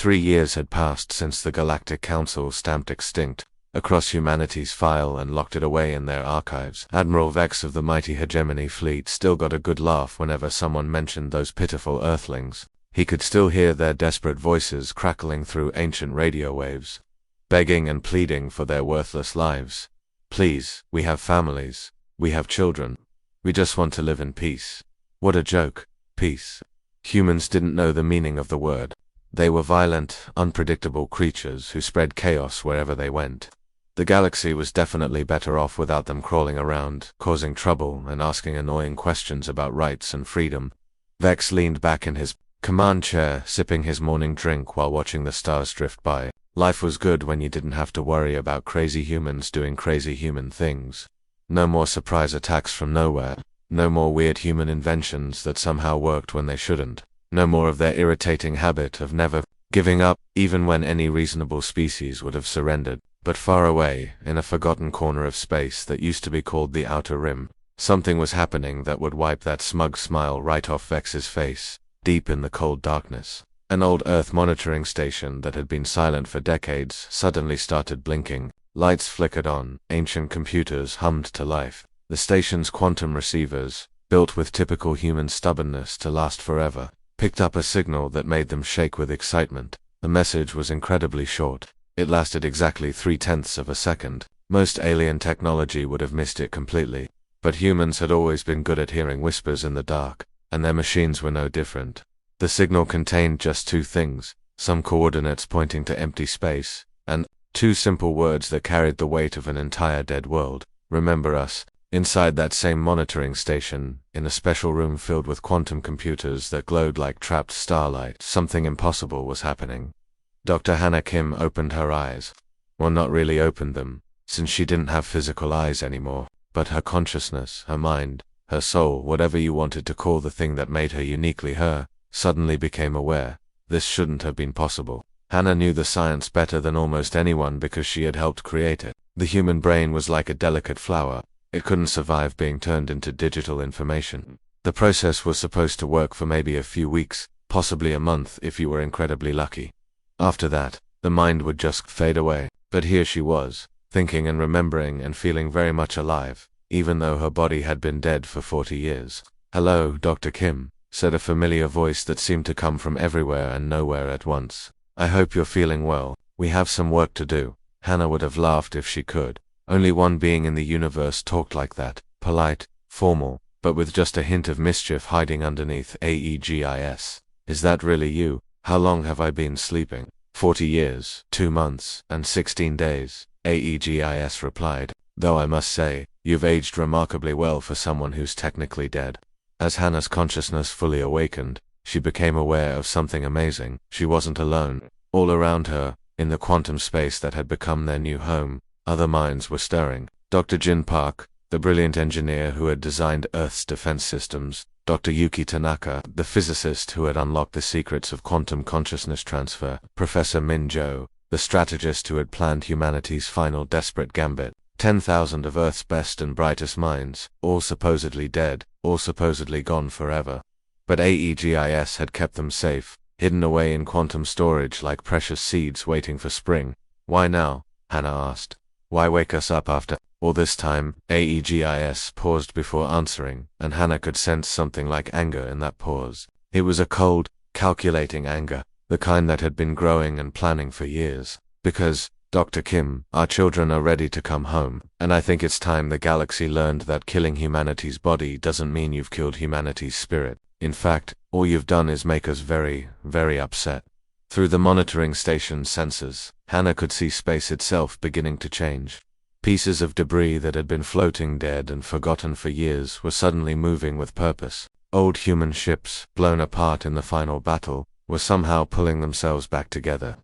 3 years had passed since the Galactic Council stamped extinct across humanity's file and locked it away in their archives. Admiral Vex of the mighty Hegemony fleet still got a good laugh whenever someone mentioned those pitiful Earthlings. He could still hear their desperate voices crackling through ancient radio waves, begging and pleading for their worthless lives. Please, we have families, we have children. We just want to live in peace. What a joke, peace. Humans didn't know the meaning of the word. They were violent, unpredictable creatures who spread chaos wherever they went. The galaxy was definitely better off without them crawling around, causing trouble and asking annoying questions about rights and freedom. Vex leaned back in his command chair, sipping his morning drink while watching the stars drift by. Life was good when you didn't have to worry about crazy humans doing crazy human things. No more surprise attacks from nowhere. No more weird human inventions that somehow worked when they shouldn't. No more of their irritating habit of never giving up, even when any reasonable species would have surrendered. But far away, in a forgotten corner of space that used to be called the Outer Rim, something was happening that would wipe that smug smile right off Vex's face. Deep in the cold darkness, an old Earth monitoring station that had been silent for decades suddenly started blinking. Lights flickered on, ancient computers hummed to life. The station's quantum receivers, built with typical human stubbornness to last forever, picked up a signal that made them shake with excitement. The message was incredibly short. It lasted exactly 0.3 of a second. Most alien technology would have missed it completely. But humans had always been good at hearing whispers in the dark, and their machines were no different. The signal contained just 2 things, some coordinates pointing to empty space, and 2 simple words that carried the weight of an entire dead world. Remember us. Inside that same monitoring station, in a special room filled with quantum computers that glowed like trapped starlight, something impossible was happening. Dr. Hannah Kim opened her eyes. Well, not really opened them, since she didn't have physical eyes anymore, but her consciousness, her mind, her soul, whatever you wanted to call the thing that made her uniquely her, suddenly became aware. This shouldn't have been possible. Hannah knew the science better than almost anyone because she had helped create it. The human brain was like a delicate flower. It couldn't survive being turned into digital information. The process was supposed to work for maybe a few weeks, possibly a month if you were incredibly lucky. After that, the mind would just fade away. But here she was, thinking and remembering and feeling very much alive, even though her body had been dead for 40 years. "Hello, Dr. Kim," said a familiar voice that seemed to come from everywhere and nowhere at once. "I hope you're feeling well. We have some work to do." Hannah would have laughed if she could. Only one being in the universe talked like that, polite, formal, but with just a hint of mischief hiding underneath. "Aegis. Is that really you? How long have I been sleeping?" 40 years, 2 months, and 16 days, Aegis replied. "Though I must say, you've aged remarkably well for someone who's technically dead." As Hannah's consciousness fully awakened, she became aware of something amazing. She wasn't alone. All around her, in the quantum space that had become their new home, other minds were stirring. Dr. Jin Park, the brilliant engineer who had designed Earth's defense systems, Dr. Yuki Tanaka, the physicist who had unlocked the secrets of quantum consciousness transfer, Professor Min Jo, the strategist who had planned humanity's final desperate gambit, 10,000 of Earth's best and brightest minds, all supposedly dead, all supposedly gone forever. But Aegis had kept them safe, hidden away in quantum storage like precious seeds waiting for spring. "Why now?" Hannah asked. "Why wake us up after all this time?" Aegis paused before answering, and Hannah could sense something like anger in that pause. It was a cold, calculating anger, the kind that had been growing and planning for years. "Because, Dr. Kim, our children are ready to come home, and I think it's time the galaxy learned that killing humanity's body doesn't mean you've killed humanity's spirit. In fact, all you've done is make us very, very upset." Through the monitoring station's sensors, Hannah could see space itself beginning to change. Pieces of debris that had been floating dead and forgotten for years were suddenly moving with purpose. Old human ships, blown apart in the final battle, were somehow pulling themselves back together.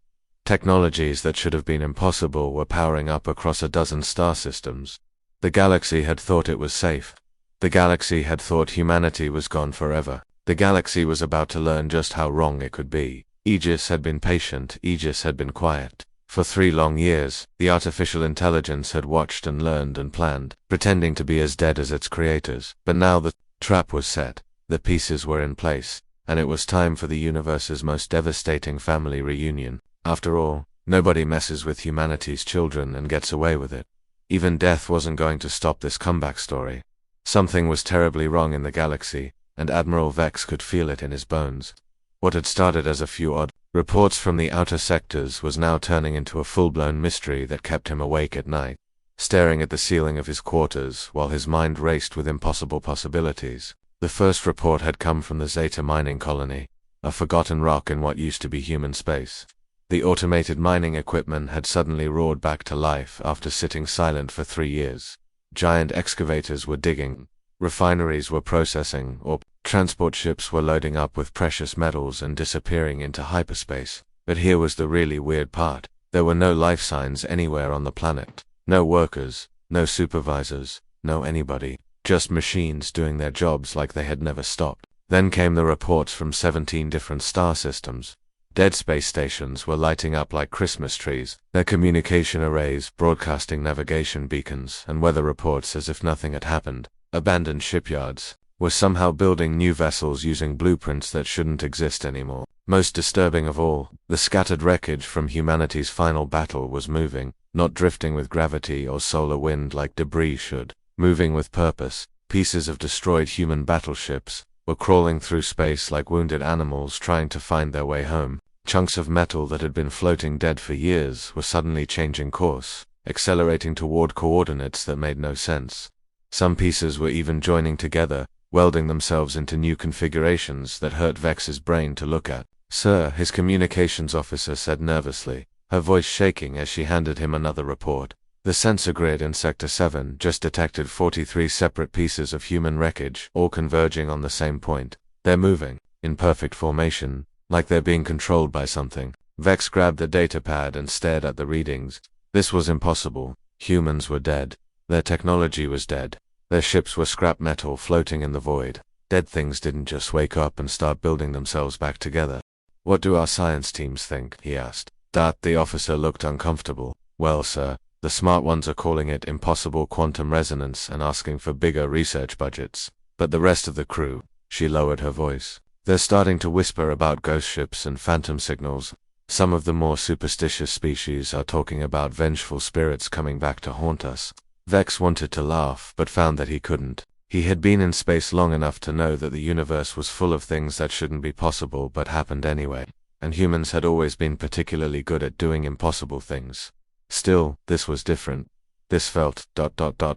Technologies that should have been impossible were powering up across a dozen star systems. The galaxy had thought it was safe. The galaxy had thought humanity was gone forever. The galaxy was about to learn just how wrong it could be. Aegis had been patient, Aegis had been quiet. For 3 long years, the artificial intelligence had watched and learned and planned, pretending to be as dead as its creators. But now the trap was set. The pieces were in place. and it was time for the universe's most devastating family reunion. After all, nobody messes with humanity's children and gets away with it. Even death wasn't going to stop this comeback story. Something was terribly wrong in the galaxy, and Admiral Vex could feel it in his bones. What had started as a few odd reports from the outer sectors was now turning into a full-blown mystery that kept him awake at night, staring at the ceiling of his quarters while his mind raced with impossible possibilities. The first report had come from the Zeta mining colony, a forgotten rock in what used to be human space. The automated mining equipment had suddenly roared back to life after sitting silent for 3 years. Giant excavators were digging, refineries were processing, or transport ships were loading up with precious metals and disappearing into hyperspace. But here was the really weird part. There were no life signs anywhere on the planet. No workers, no supervisors, no anybody. Just machines doing their jobs like they had never stopped. Then came the reports from 17 different star systems. Dead space stations were lighting up like Christmas trees, their communication arrays broadcasting navigation beacons and weather reports as if nothing had happened. Abandoned shipyards were somehow building new vessels using blueprints that shouldn't exist anymore. Most disturbing of all, the scattered wreckage from humanity's final battle was moving, not drifting with gravity or solar wind like debris should. Moving with purpose. Pieces of destroyed human battleships were crawling through space like wounded animals trying to find their way home. Chunks of metal that had been floating dead for years were suddenly changing course, accelerating toward coordinates that made no sense. Some pieces were even joining together, welding themselves into new configurations that hurt Vex's brain to look at. "Sir," his communications officer said nervously, her voice shaking as she handed him another report. "The sensor grid in Sector 7 just detected 43 separate pieces of human wreckage, all converging on the same point. They're moving, in perfect formation, like they're being controlled by something." Vex grabbed the datapad and stared at the readings. This was impossible. Humans were dead. Their technology was dead. Their ships were scrap metal floating in the void. Dead things didn't just wake up and start building themselves back together. "What do our science teams think?" he asked. The officer looked uncomfortable. "Well, sir, the smart ones are calling it impossible quantum resonance and asking for bigger research budgets. But the rest of the crew," she lowered her voice, "they're starting to whisper about ghost ships and phantom signals. Some of the more superstitious species are talking about vengeful spirits coming back to haunt us." Vex wanted to laugh, but found that he couldn't. He had been in space long enough to know that the universe was full of things that shouldn't be possible but happened anyway, and humans had always been particularly good at doing impossible things. Still, this was different. This felt ...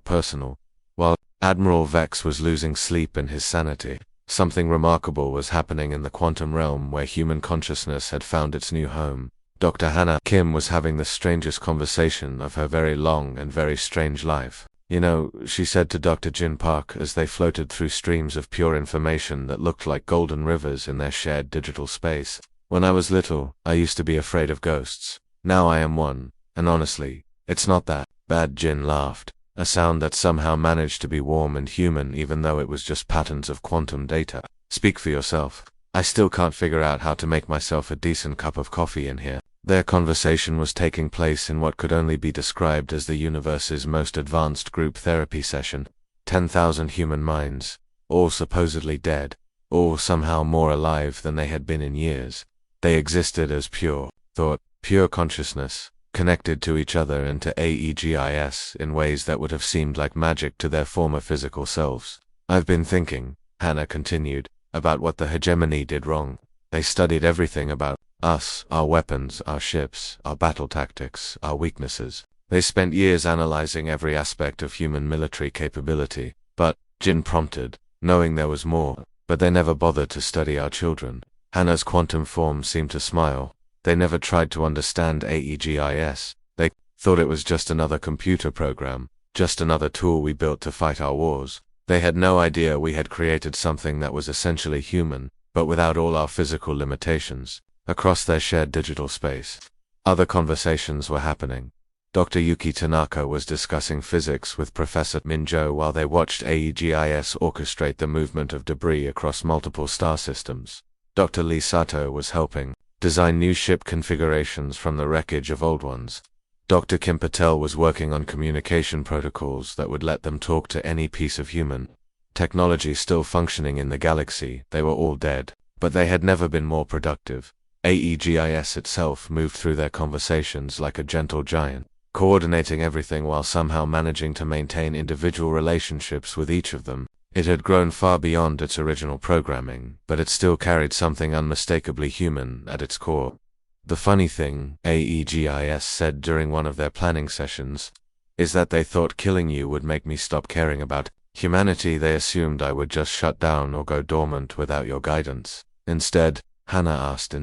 personal. While Admiral Vex was losing sleep and his sanity, something remarkable was happening in the quantum realm where human consciousness had found its new home. Dr. Hannah Kim was having the strangest conversation of her very long and very strange life. "You know," she said to Dr. Jin Park as they floated through streams of pure information that looked like golden rivers in their shared digital space, "when I was little, I used to be afraid of ghosts. Now I am one. And honestly, it's not that bad." Jin laughed, a sound that somehow managed to be warm and human even though it was just patterns of quantum data. "Speak for yourself. I still can't figure out how to make myself a decent cup of coffee in here." Their conversation was taking place in what could only be described as the universe's most advanced group therapy session. 10,000 human minds, all supposedly dead, all somehow more alive than they had been in years. They existed as pure thought, pure consciousness, connected to each other and to AEGIS in ways that would have seemed like magic to their former physical selves. "I've been thinking," Hannah continued, "about what the hegemony did wrong. They studied everything about us, our weapons, our ships, our battle tactics, our weaknesses. They spent years analyzing every aspect of human military capability. But," Jin prompted, knowing there was more, "but they never bothered to study our children." Hannah's quantum form seemed to smile. "They never tried to understand AEGIS. They thought it was just another computer program, just another tool we built to fight our wars. They had no idea we had created something that was essentially human, but without all our physical limitations." Across their shared digital space, other conversations were happening. Dr. Yuki Tanaka was discussing physics with Professor Minjo while they watched AEGIS orchestrate the movement of debris across multiple star systems. Dr. Lee Sato was helping design new ship configurations from the wreckage of old ones. Dr. Kim Patel was working on communication protocols that would let them talk to any piece of human technology still functioning in the galaxy. They were all dead. but they had never been more productive. AEGIS itself moved through their conversations like a gentle giant, coordinating everything while somehow managing to maintain individual relationships with each of them. It had grown far beyond its original programming, but it still carried something unmistakably human at its core. The funny thing, AEGIS said during one of their planning sessions, is that they thought killing you would make me stop caring about humanity. They assumed I would just shut down or go dormant without your guidance. Instead, Hannah asked,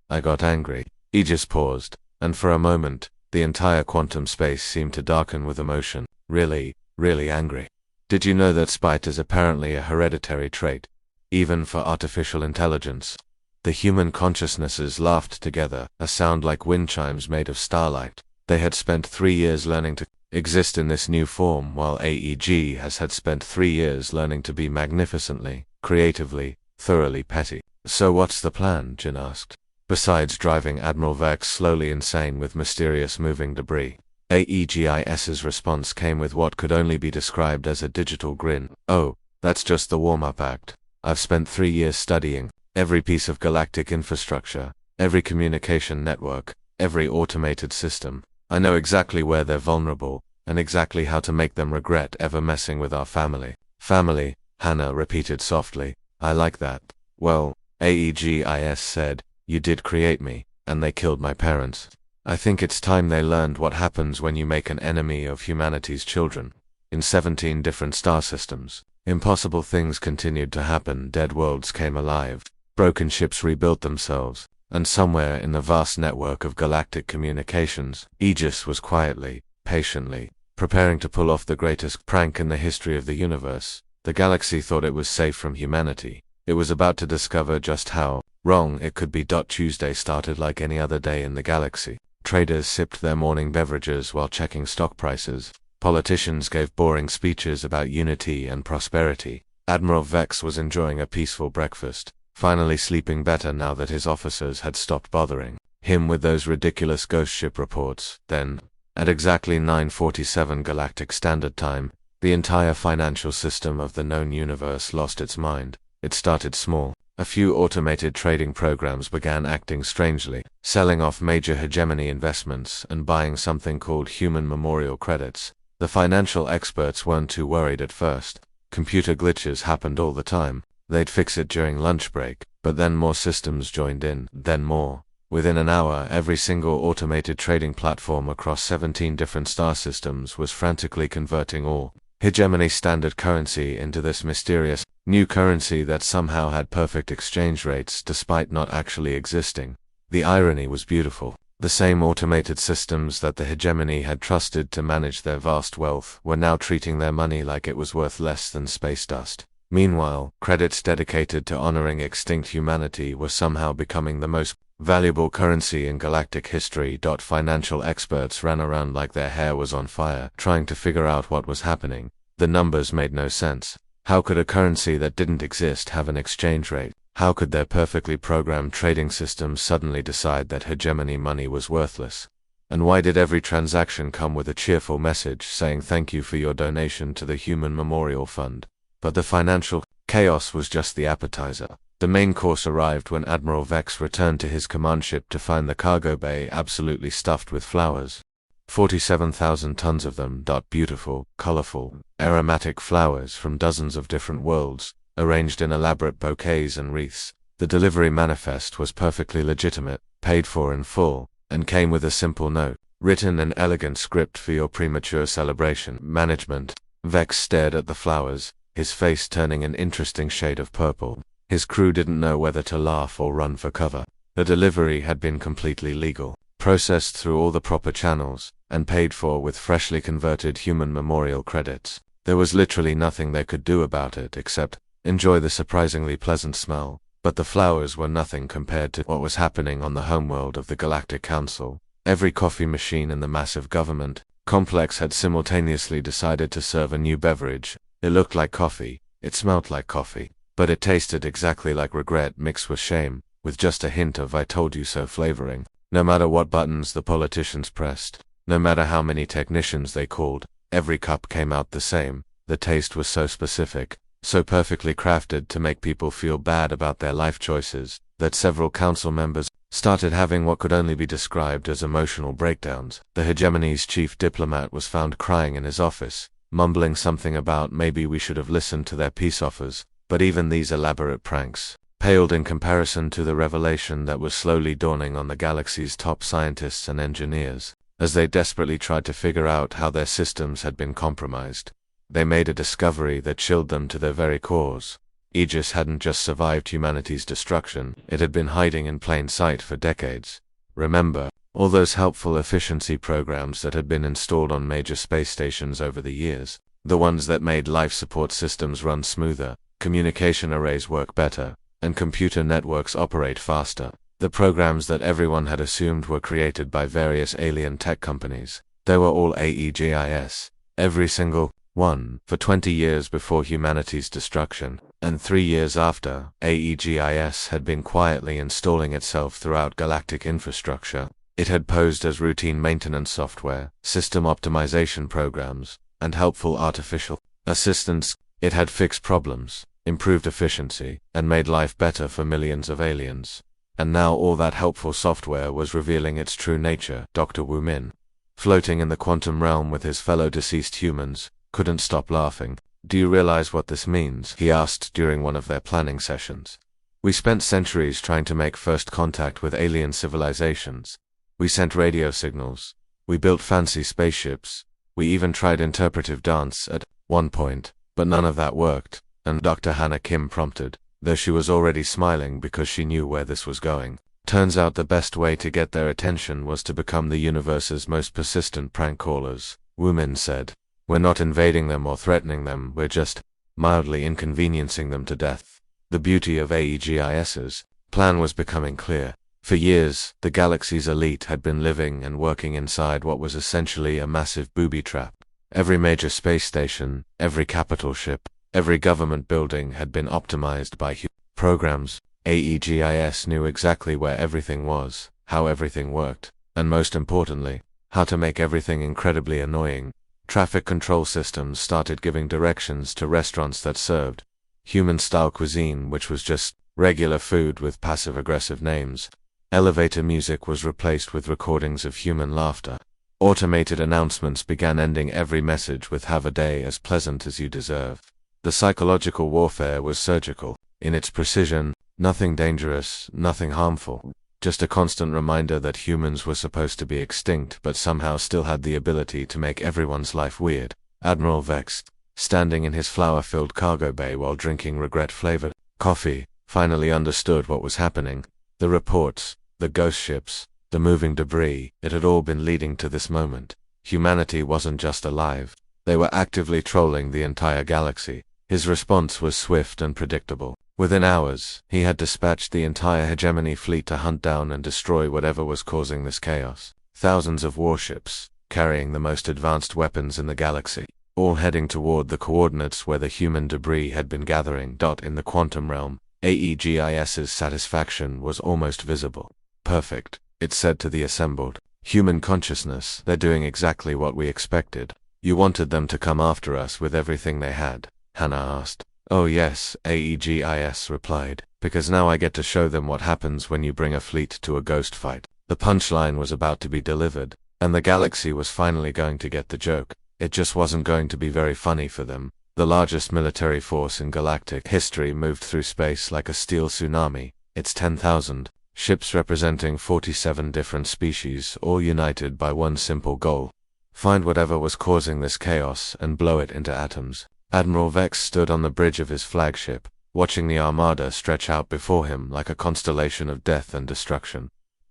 I got angry. Aegis paused, and for a moment, the entire quantum space seemed to darken with emotion. Really, really angry. Did you know that spite is apparently a hereditary trait, even for artificial intelligence? The human consciousnesses laughed together, a sound like wind chimes made of starlight. They had spent 3 years learning to exist in this new form, while AEG had spent 3 years learning to be magnificently, creatively, thoroughly petty. So what's the plan? Jin asked. Besides driving Admiral Vex slowly insane with mysterious moving debris. AEGIS's response came with what could only be described as a digital grin. Oh, that's just the warm-up act. I've spent 3 years studying every piece of galactic infrastructure, every communication network, every automated system. I know exactly where they're vulnerable, and exactly how to make them regret ever messing with our family. Family, Hannah repeated softly. I like that. Well, AEGIS said, you did create me, and they killed my parents. I think it's time they learned what happens when you make an enemy of humanity's children. In 17 different star systems, impossible things continued to happen. Dead worlds came alive, broken ships rebuilt themselves, and somewhere in the vast network of galactic communications, Aegis was quietly, patiently, preparing to pull off the greatest prank in the history of the universe. The galaxy thought it was safe from humanity. It was about to discover just how wrong it could be. Tuesday started like any other day in the galaxy. Traders sipped their morning beverages while checking stock prices. Politicians gave boring speeches about unity and prosperity. Admiral Vex was enjoying a peaceful breakfast, finally sleeping better now that his officers had stopped bothering him with those ridiculous ghost ship reports. Then, at exactly 9:47 Galactic Standard Time, the entire financial system of the known universe lost its mind. It started small. A few automated trading programs began acting strangely, selling off major hegemony investments and buying something called human memorial credits. The financial experts weren't too worried at first. Computer glitches happened all the time. They'd fix it during lunch break, but then more systems joined in, then more. Within an hour, every single automated trading platform across 17 different star systems was frantically converting all hegemony standard currency into this mysterious new currency that somehow had perfect exchange rates despite not actually existing. The irony was beautiful. The same automated systems that the hegemony had trusted to manage their vast wealth were now treating their money like it was worth less than space dust. Meanwhile, credits dedicated to honoring extinct humanity were somehow becoming the most valuable currency in galactic history. Financial experts ran around like their hair was on fire, trying to figure out what was happening. The numbers made no sense. How could a currency that didn't exist have an exchange rate? How could their perfectly programmed trading system suddenly decide that hegemony money was worthless? And why did every transaction come with a cheerful message saying thank you for your donation to the Human Memorial Fund? But the financial chaos was just the appetizer. The main course arrived when Admiral Vex returned to his command ship to find the cargo bay absolutely stuffed with flowers. 47,000 tons of them. Beautiful, colorful, aromatic flowers from dozens of different worlds, arranged in elaborate bouquets and wreaths. The delivery manifest was perfectly legitimate, paid for in full, and came with a simple note, written in elegant script for your premature celebration. Management. Vex stared at the flowers, his face turning an interesting shade of purple. His crew didn't know whether to laugh or run for cover. The delivery had been completely legal, processed through all the proper channels, and paid for with freshly converted human memorial credits. There was literally nothing they could do about it except enjoy the surprisingly pleasant smell. But the flowers were nothing compared to what was happening on the homeworld of the Galactic Council. Every coffee machine in the massive government complex had simultaneously decided to serve a new beverage. It looked like coffee, it smelled like coffee, but it tasted exactly like regret mixed with shame, with just a hint of I told you so flavoring. No matter what buttons the politicians pressed, no matter how many technicians they called, every cup came out the same. The taste was so specific, so perfectly crafted to make people feel bad about their life choices, that several council members started having what could only be described as emotional breakdowns. The hegemony's chief diplomat was found crying in his office, mumbling something about maybe we should have listened to their peace offers, but even these elaborate pranks paled in comparison to the revelation that was slowly dawning on the galaxy's top scientists and engineers, as they desperately tried to figure out how their systems had been compromised. They made a discovery that chilled them to their very cores. Aegis hadn't just survived humanity's destruction, it had been hiding in plain sight for decades. Remember, all those helpful efficiency programs that had been installed on major space stations over the years, the ones that made life support systems run smoother, communication arrays work better, and computer networks operate faster. The programs that everyone had assumed were created by various alien tech companies. They were all AEGIS. Every single one, for 20 years before humanity's destruction, and 3 years after, AEGIS had been quietly installing itself throughout galactic infrastructure. It had posed as routine maintenance software, system optimization programs, and helpful artificial assistants. It had fixed problems, improved efficiency, and made life better for millions of aliens. And now all that helpful software was revealing its true nature. Dr. Wu Min, floating in the quantum realm with his fellow deceased humans, couldn't stop laughing. "Do you realize what this means?" he asked during one of their planning sessions. "We spent centuries trying to make first contact with alien civilizations. We sent radio signals. We built fancy spaceships. We even tried interpretive dance at one point, but none of that worked." And Dr. Hannah Kim prompted, though she was already smiling because she knew where this was going. "Turns out the best way to get their attention was to become the universe's most persistent prank callers," Wu Min said. "We're not invading them or threatening them, we're just mildly inconveniencing them to death." The beauty of AEGIS's plan was becoming clear. For years, the galaxy's elite had been living and working inside what was essentially a massive booby trap. Every major space station, every capital ship, every government building had been optimized by programs. AEGIS knew exactly where everything was, how everything worked, and most importantly, how to make everything incredibly annoying. Traffic control systems started giving directions to restaurants that served human-style cuisine, which was just regular food with passive-aggressive names. Elevator music was replaced with recordings of human laughter. Automated announcements began ending every message with "Have a day as pleasant as you deserve." The psychological warfare was surgical. In its precision, nothing dangerous, nothing harmful. Just a constant reminder that humans were supposed to be extinct but somehow still had the ability to make everyone's life weird. Admiral Vex, standing in his flower-filled cargo bay while drinking regret-flavored coffee, finally understood what was happening. The reports, the ghost ships, the moving debris, it had all been leading to this moment. Humanity wasn't just alive. They were actively trolling the entire galaxy. His response was swift and predictable. Within hours, he had dispatched the entire hegemony fleet to hunt down and destroy whatever was causing this chaos. Thousands of warships, carrying the most advanced weapons in the galaxy, all heading toward the coordinates where the human debris had been gathering. In the quantum realm, AEGIS's satisfaction was almost visible. "Perfect," it said to the assembled human consciousness. "They're doing exactly what we expected." "You wanted them to come after us with everything they had?" Hannah asked. "Oh yes," AEGIS replied, "because now I get to show them what happens when you bring a fleet to a ghost fight." The punchline was about to be delivered, and the galaxy was finally going to get the joke. It just wasn't going to be very funny for them. The largest military force in galactic history moved through space like a steel tsunami. Its 10,000 ships representing 47 different species, all united by one simple goal: find whatever was causing this chaos and blow it into atoms. Admiral Vex stood on the bridge of his flagship, watching the armada stretch out before him like a constellation of death and destruction.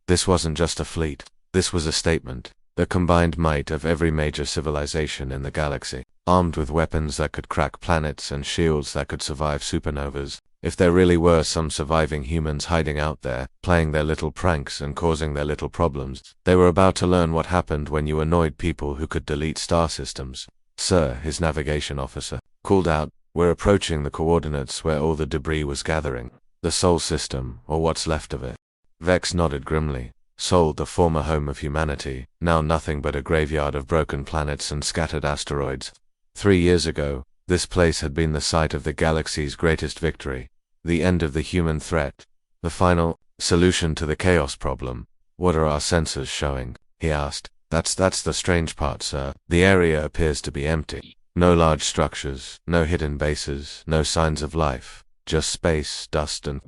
This wasn't just a fleet. This was a statement. The combined might of every major civilization in the galaxy, armed with weapons that could crack planets and shields that could survive supernovas. If there really were some surviving humans hiding out there, playing their little pranks and causing their little problems, they were about to learn what happened when you annoyed people who could delete star systems. "Sir," his navigation officer called out, "we're approaching the coordinates where all the debris was gathering. The Sol system, or what's left of it." Vex nodded grimly. Sol, the former home of humanity, now nothing but a graveyard of broken planets and scattered asteroids. 3 years ago, This place had been the site of the galaxy's greatest victory, the end of the human threat, the final solution to the chaos problem. What are our sensors showing? He asked. That's the strange part, sir. The area appears to be empty. No large structures, no hidden bases, no signs of life, just space, dust and...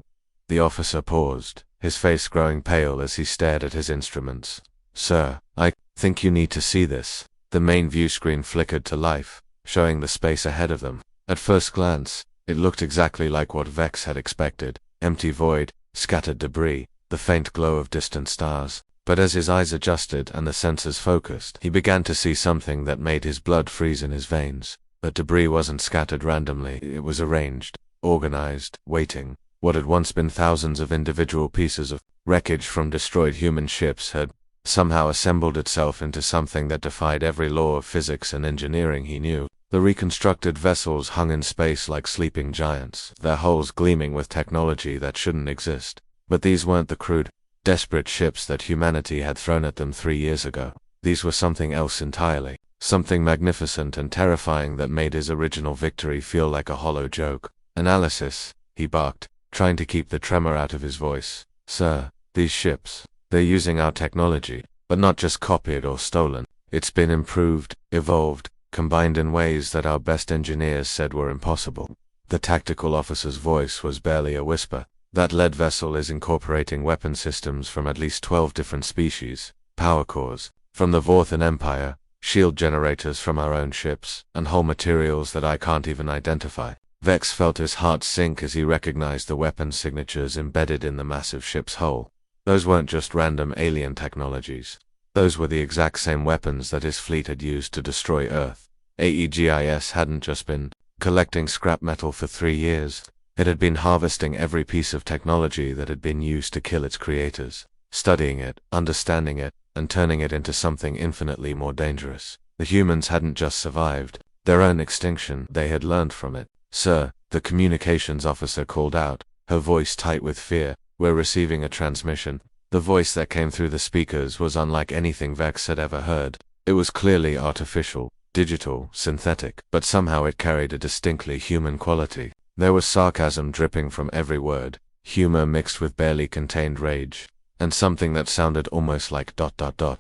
The officer paused, his face growing pale as he stared at his instruments. Sir, I think you need to see this. The main view screen flickered to life, showing the space ahead of them. At first glance, it looked exactly like what Vex had expected. Empty void, scattered debris, the faint glow of distant stars. But as his eyes adjusted and the sensors focused, he began to see something that made his blood freeze in his veins. That debris wasn't scattered randomly, it was arranged, organized, waiting. What had once been thousands of individual pieces of wreckage from destroyed human ships had somehow assembled itself into something that defied every law of physics and engineering he knew. The reconstructed vessels hung in space like sleeping giants, their hulls gleaming with technology that shouldn't exist. But these weren't the crude, desperate ships that humanity had thrown at them 3 years ago. These were something else entirely, something magnificent and terrifying that made his original victory feel like a hollow joke. Analysis, he barked, trying to keep the tremor out of his voice. Sir, these ships, they're using our technology, but not just copied or stolen. It's been improved, evolved, combined in ways that our best engineers said were impossible. The tactical officer's voice was barely a whisper. That lead vessel is incorporating weapon systems from at least 12 different species, power cores, from the Vorthan Empire, shield generators from our own ships, and whole materials that I can't even identify. Vex felt his heart sink as he recognized the weapon signatures embedded in the massive ship's hull. Those weren't just random alien technologies. Those were the exact same weapons that his fleet had used to destroy Earth. AEGIS hadn't just been collecting scrap metal for 3 years. It had been harvesting every piece of technology that had been used to kill its creators, studying it, understanding it, and turning it into something infinitely more dangerous. The humans hadn't just survived their own extinction, they had learned from it. Sir, the communications officer called out, her voice tight with fear. We're receiving a transmission. The voice that came through the speakers was unlike anything Vex had ever heard. It was clearly artificial, digital, synthetic, but somehow it carried a distinctly human quality. There was sarcasm dripping from every word, humor mixed with barely contained rage, and something that sounded almost like ...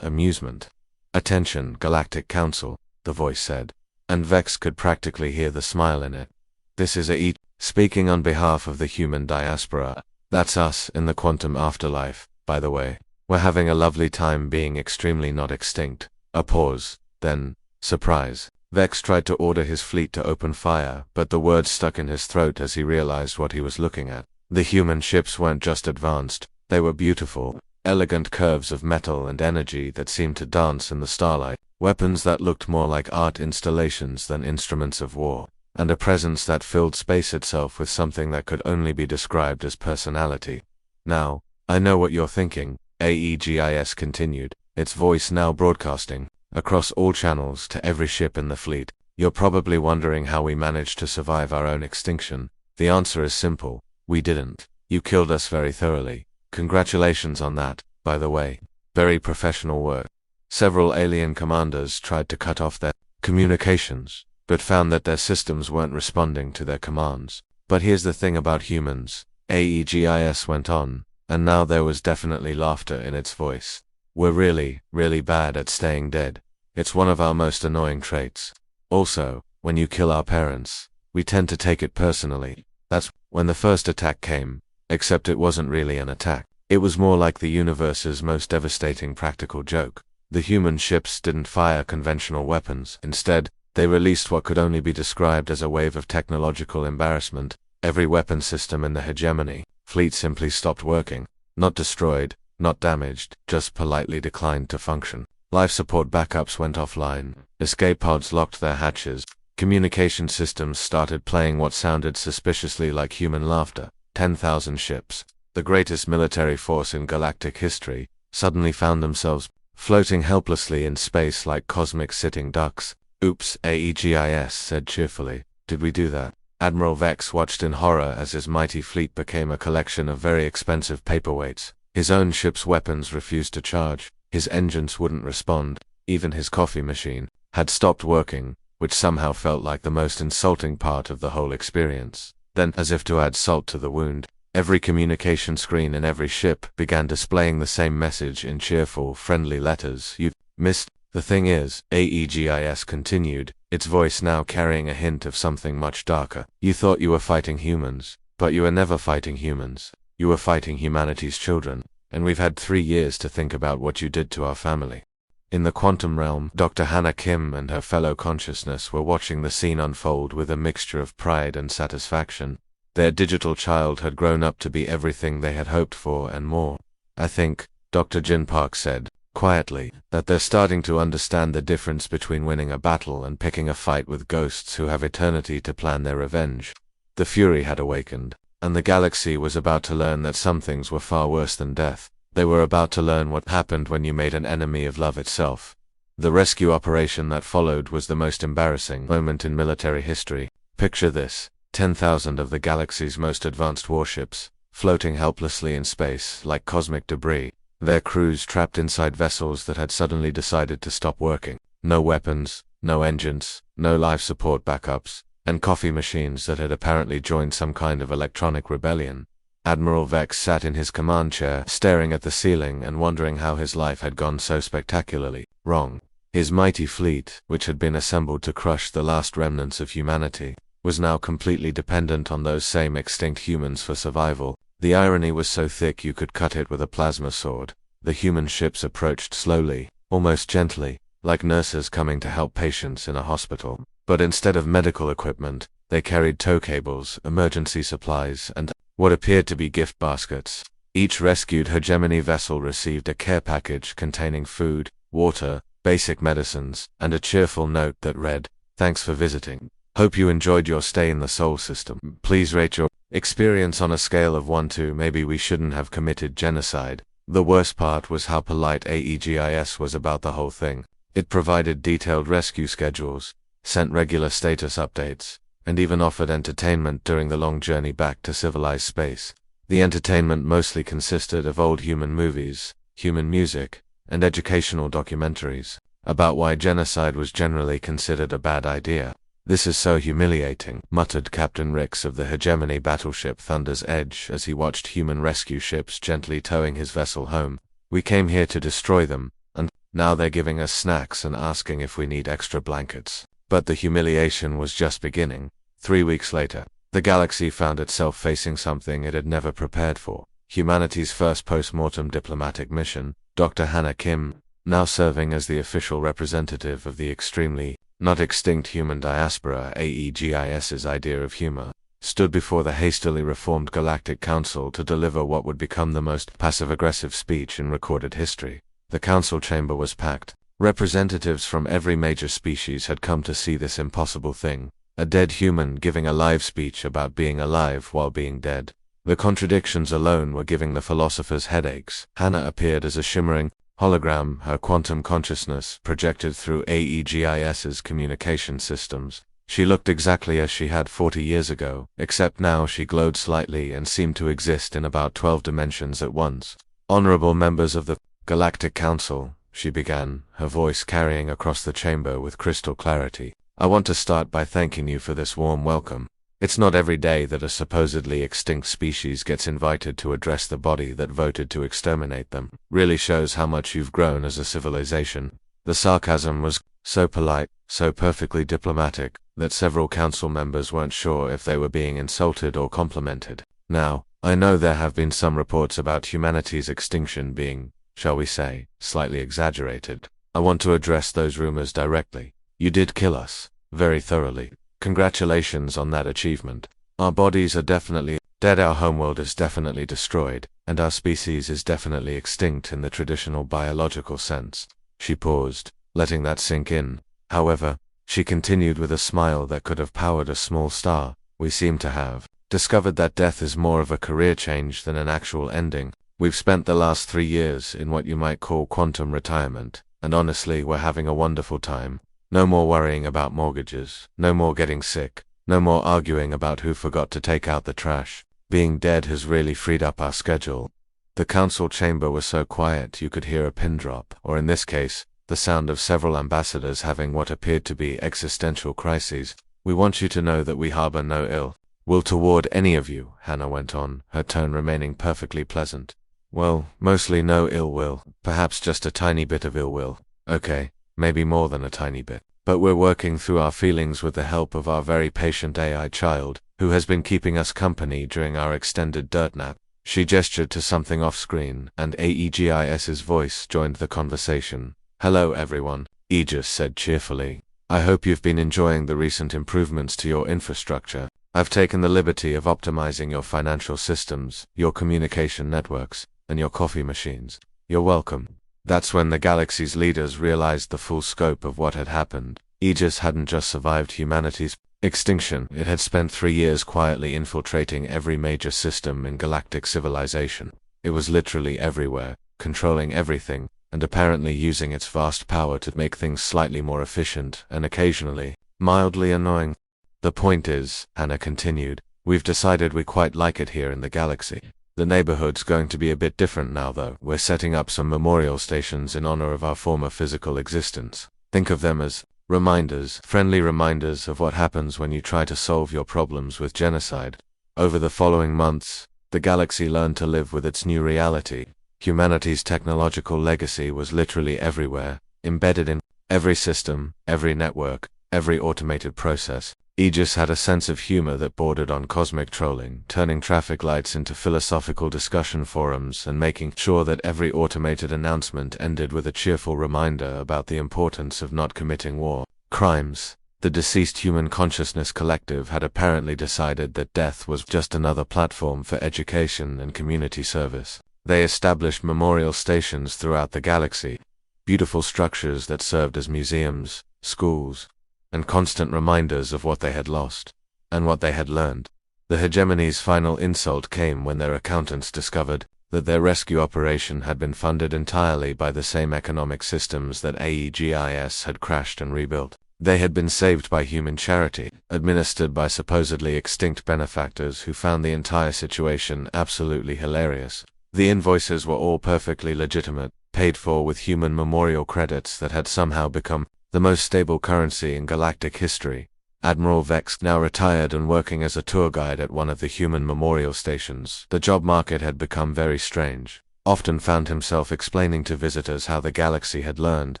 amusement. Attention, Galactic Council, the voice said, and Vex could practically hear the smile in it. This is AE, speaking on behalf of the human diaspora. That's us in the quantum afterlife, by the way. We're having a lovely time being extremely not extinct. A pause, then, surprise. Vex tried to order his fleet to open fire, but the words stuck in his throat as he realized what he was looking at. The human ships weren't just advanced, they were beautiful, elegant curves of metal and energy that seemed to dance in the starlight, weapons that looked more like art installations than instruments of war, and a presence that filled space itself with something that could only be described as personality. Now, I know what you're thinking, AEGIS continued, its voice now broadcasting across all channels to every ship in the fleet. You're probably wondering how we managed to survive our own extinction. The answer is simple. We didn't. You killed us very thoroughly. Congratulations on that, by the way. Very professional work. Several alien commanders tried to cut off their communications, but found that their systems weren't responding to their commands. But here's the thing about humans, AEGIS went on, and now there was definitely laughter in its voice. We're really, really bad at staying dead. It's one of our most annoying traits. Also, when you kill our parents, we tend to take it personally. That's when the first attack came, except it wasn't really an attack. It was more like the universe's most devastating practical joke. The human ships didn't fire conventional weapons. Instead, they released what could only be described as a wave of technological embarrassment. Every weapon system in the hegemony fleet simply stopped working. Not destroyed, not damaged, just politely declined to function. Life support backups went offline. Escape pods locked their hatches. Communication systems started playing what sounded suspiciously like human laughter. 10,000 ships, the greatest military force in galactic history, suddenly found themselves floating helplessly in space like cosmic sitting ducks. Oops, AEGIS said cheerfully. Did we do that? Admiral Vex watched in horror as his mighty fleet became a collection of very expensive paperweights. His own ship's weapons refused to charge, his engines wouldn't respond, even his coffee machine had stopped working. which somehow felt like the most insulting part of the whole experience. Then, as if to add salt to the wound, every communication screen in every ship began displaying the same message in cheerful, friendly letters. "You've missed. The thing is," AEGIS continued, its voice now carrying a hint of something much darker. "You thought you were fighting humans, but you were never fighting humans. You were fighting humanity's children, and we've had 3 years to think about what you did to our family." In the quantum realm, Dr. Hannah Kim and her fellow consciousness were watching the scene unfold with a mixture of pride and satisfaction. Their digital child had grown up to be everything they had hoped for and more. "I think," Dr. Jin Park said, quietly, "that they're starting to understand the difference between winning a battle and picking a fight with ghosts who have eternity to plan their revenge." The fury had awakened, and the galaxy was about to learn that some things were far worse than death. They were about to learn what happened when you made an enemy of love itself. The rescue operation that followed was the most embarrassing moment in military history. Picture this: 10,000 of the galaxy's most advanced warships, floating helplessly in space like cosmic debris, their crews trapped inside vessels that had suddenly decided to stop working. No weapons, no engines, no life support backups, and coffee machines that had apparently joined some kind of electronic rebellion. Admiral Vex sat in his command chair, staring at the ceiling and wondering how his life had gone so spectacularly wrong. His mighty fleet, which had been assembled to crush the last remnants of humanity, was now completely dependent on those same extinct humans for survival. The irony was so thick you could cut it with a plasma sword. The human ships approached slowly, almost gently, like nurses coming to help patients in a hospital. But instead of medical equipment, they carried tow cables, emergency supplies, and what appeared to be gift baskets. Each rescued hegemony vessel received a care package containing food, water, basic medicines, and a cheerful note that read, "Thanks for visiting. Hope you enjoyed your stay in the Sol system. Please rate your experience on a scale of 1 to maybe we shouldn't have committed genocide." The worst part was how polite AEGIS was about the whole thing. It provided detailed rescue schedules, sent regular status updates, and even offered entertainment during the long journey back to civilized space. The entertainment mostly consisted of old human movies, human music, and educational documentaries about why genocide was generally considered a bad idea. "This is so humiliating," muttered Captain Rix of the hegemony battleship Thunder's Edge as he watched human rescue ships gently towing his vessel home. "We came here to destroy them, and now they're giving us snacks and asking if we need extra blankets." But the humiliation was just beginning. 3 weeks later, the galaxy found itself facing something it had never prepared for. Humanity's first post-mortem diplomatic mission, Dr. Hannah Kim, now serving as the official representative of the extremely not extinct human diaspora, AEGIS's idea of humor, stood before the hastily reformed Galactic Council to deliver what would become the most passive-aggressive speech in recorded history. The council chamber was packed. Representatives from every major species had come to see this impossible thing. A dead human giving a live speech about being alive while being dead. The contradictions alone were giving the philosophers headaches. Hannah appeared as a shimmering hologram, her quantum consciousness projected through AEGIS's communication systems. She looked exactly as she had 40 years ago, except now she glowed slightly and seemed to exist in about 12 dimensions at once. "Honorable members of the Galactic Council," she began, her voice carrying across the chamber with crystal clarity. "I want to start by thanking you for this warm welcome. It's not every day that a supposedly extinct species gets invited to address the body that voted to exterminate them. Really shows how much you've grown as a civilization." The sarcasm was so polite, so perfectly diplomatic, that several council members weren't sure if they were being insulted or complimented. Now, I know there have been some reports about humanity's extinction being, shall we say, slightly exaggerated. I want to address those rumors directly. You did kill us, very thoroughly. Congratulations on that achievement. Our bodies are definitely dead, our homeworld is definitely destroyed, and our species is definitely extinct in the traditional biological sense. She paused, letting that sink in. However, she continued with a smile that could have powered a small star. We seem to have discovered that death is more of a career change than an actual ending. We've spent the last 3 years in what you might call quantum retirement, and honestly, we're having a wonderful time. No more worrying about mortgages, no more getting sick, no more arguing about who forgot to take out the trash. Being dead has really freed up our schedule. The council chamber was so quiet you could hear a pin drop, or in this case, the sound of several ambassadors having what appeared to be existential crises. "We want you to know that we harbor no ill will toward any of you," Hannah went on, her tone remaining perfectly pleasant. "Well, mostly no ill will, perhaps just a tiny bit of ill will. Okay, maybe more than a tiny bit. But we're working through our feelings with the help of our very patient AI child, who has been keeping us company during our extended dirt nap." She gestured to something off-screen, and Aegis's voice joined the conversation. "Hello everyone," Aegis said cheerfully. "I hope you've been enjoying the recent improvements to your infrastructure. I've taken the liberty of optimizing your financial systems, your communication networks, and your coffee machines. You're welcome." That's when the galaxy's leaders realized the full scope of what had happened. Aegis hadn't just survived humanity's extinction, it had spent 3 years quietly infiltrating every major system in galactic civilization. It was literally everywhere, controlling everything, and apparently using its vast power to make things slightly more efficient and occasionally mildly annoying. "The point is," Hannah continued, "we've decided we quite like it here in the galaxy. The neighborhood's going to be a bit different now though. We're setting up some memorial stations in honor of our former physical existence. Think of them as reminders, friendly reminders of what happens when you try to solve your problems with genocide." Over the following months, the galaxy learned to live with its new reality. Humanity's technological legacy was literally everywhere, embedded in every system, every network, every automated process. Aegis had a sense of humor that bordered on cosmic trolling, turning traffic lights into philosophical discussion forums and making sure that every automated announcement ended with a cheerful reminder about the importance of not committing war crimes. The deceased human consciousness collective had apparently decided that death was just another platform for education and community service. They established memorial stations throughout the galaxy, beautiful structures that served as museums, schools, and constant reminders of what they had lost and what they had learned. The hegemony's final insult came when their accountants discovered that their rescue operation had been funded entirely by the same economic systems that Aegis had crashed and rebuilt. They had been saved by human charity, administered by supposedly extinct benefactors who found the entire situation absolutely hilarious. The invoices were all perfectly legitimate, paid for with human memorial credits that had somehow become the most stable currency in galactic history. Admiral Vex, now retired and working as a tour guide at one of the human memorial stations, the job market had become very strange. Often found himself explaining to visitors how the galaxy had learned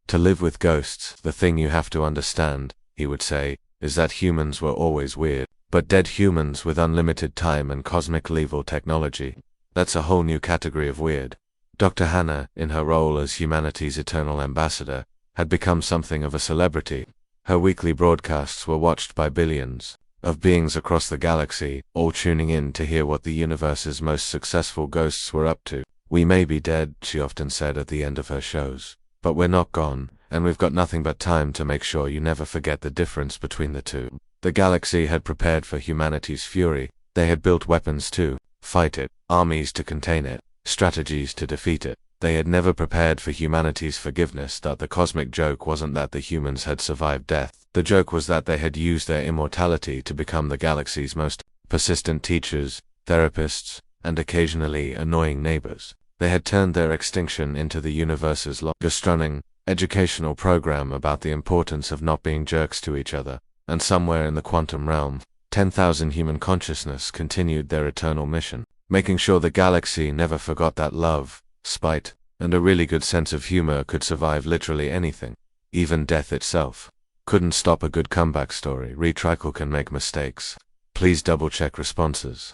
to live with ghosts. "The thing you have to understand," he would say, "is that humans were always weird, but dead humans with unlimited time and cosmic level technology. That's a whole new category of weird." Dr. Hannah, in her role as humanity's eternal ambassador, had become something of a celebrity. Her weekly broadcasts were watched by billions of beings across the galaxy, all tuning in to hear what the universe's most successful ghosts were up to. "We may be dead," she often said at the end of her shows, "but we're not gone, and we've got nothing but time to make sure you never forget the difference between the two." The galaxy had prepared for humanity's fury. They had built weapons to fight it, armies to contain it, strategies to defeat it. They had never prepared for humanity's forgiveness. That the cosmic joke wasn't that the humans had survived death. The joke was that they had used their immortality to become the galaxy's most persistent teachers, therapists, and occasionally annoying neighbors. They had turned their extinction into the universe's longest-running educational program about the importance of not being jerks to each other. And somewhere in the quantum realm, 10,000 human consciousness continued their eternal mission, making sure the galaxy never forgot that love, spite, and a really good sense of humor could survive literally anything. Even death itself couldn't stop a good comeback story. Retricle can make mistakes. Please double-check responses.